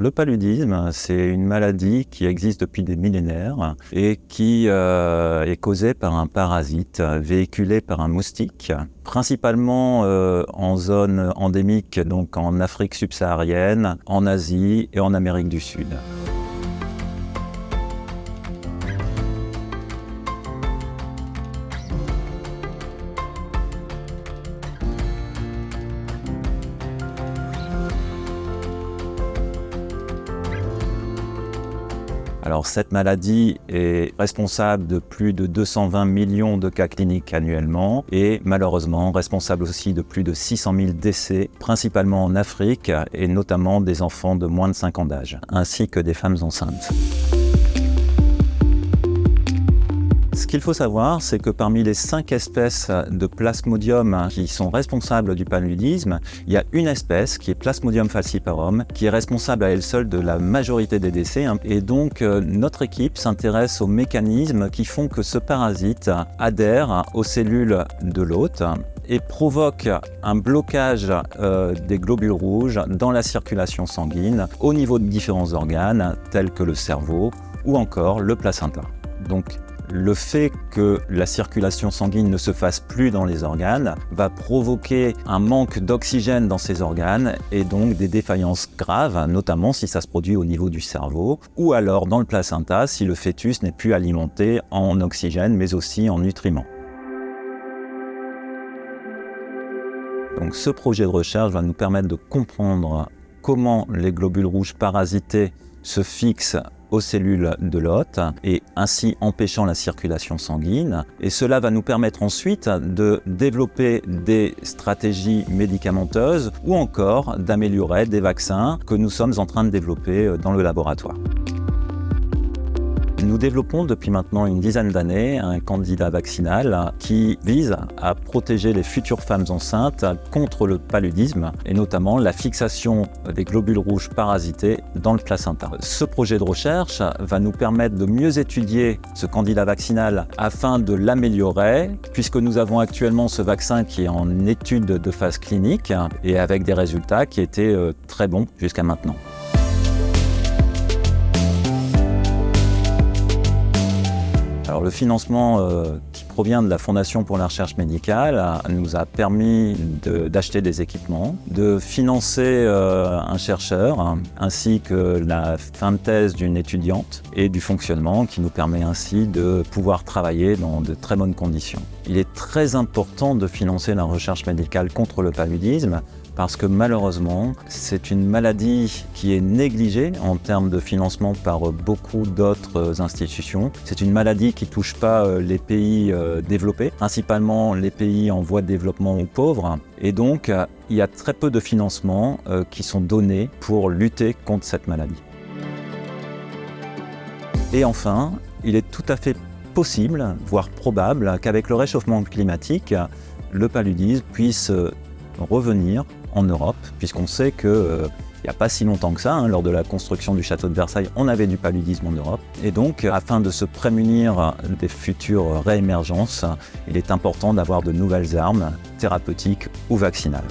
Le paludisme, c'est une maladie qui existe depuis des millénaires et qui est causée par un parasite véhiculé par un moustique, principalement en zone endémique, donc en Afrique subsaharienne, en Asie et en Amérique du Sud. Alors cette maladie est responsable de plus de 220 millions de cas cliniques annuellement et malheureusement responsable aussi de plus de 600 000 décès, principalement en Afrique et notamment des enfants de moins de 5 ans d'âge, ainsi que des femmes enceintes. Ce qu'il faut savoir, c'est que parmi les 5 espèces de Plasmodium qui sont responsables du paludisme, il y a une espèce qui est Plasmodium falciparum, qui est responsable à elle seule de la majorité des décès. Et donc, notre équipe s'intéresse aux mécanismes qui font que ce parasite adhère aux cellules de l'hôte et provoque un blocage des globules rouges dans la circulation sanguine au niveau de différents organes tels que le cerveau ou encore le placenta. Donc, le fait que la circulation sanguine ne se fasse plus dans les organes va provoquer un manque d'oxygène dans ces organes et donc des défaillances graves, notamment si ça se produit au niveau du cerveau ou alors dans le placenta si le fœtus n'est plus alimenté en oxygène mais aussi en nutriments. Donc ce projet de recherche va nous permettre de comprendre comment les globules rouges parasités se fixent aux cellules de l'hôte et ainsi empêchant la circulation sanguine. Et cela va nous permettre ensuite de développer des stratégies médicamenteuses ou encore d'améliorer des vaccins que nous sommes en train de développer dans le laboratoire. Nous développons depuis maintenant une dizaine d'années un candidat vaccinal qui vise à protéger les futures femmes enceintes contre le paludisme et notamment la fixation des globules rouges parasités dans le placenta. Ce projet de recherche va nous permettre de mieux étudier ce candidat vaccinal afin de l'améliorer puisque nous avons actuellement ce vaccin qui est en étude de phase clinique et avec des résultats qui étaient très bons jusqu'à maintenant. Alors, le financement qui provient de la Fondation pour la recherche médicale nous a permis d'acheter des équipements, de financer un chercheur, ainsi que la fin de thèse d'une étudiante et du fonctionnement qui nous permet ainsi de pouvoir travailler dans de très bonnes conditions. Il est très important de financer la recherche médicale contre le paludisme parce que malheureusement, c'est une maladie qui est négligée en termes de financement par beaucoup d'autres institutions. C'est une maladie qui ne touche pas les pays développés, principalement les pays en voie de développement ou pauvres. Et donc, il y a très peu de financements qui sont donnés pour lutter contre cette maladie. Et enfin, il est tout à fait possible, voire probable, qu'avec le réchauffement climatique, le paludisme puisse revenir en Europe, puisqu'on sait que il n'y a pas si longtemps que ça, lors de la construction du château de Versailles, on avait du paludisme en Europe. Et donc, afin de se prémunir des futures réémergences, il est important d'avoir de nouvelles armes thérapeutiques ou vaccinales.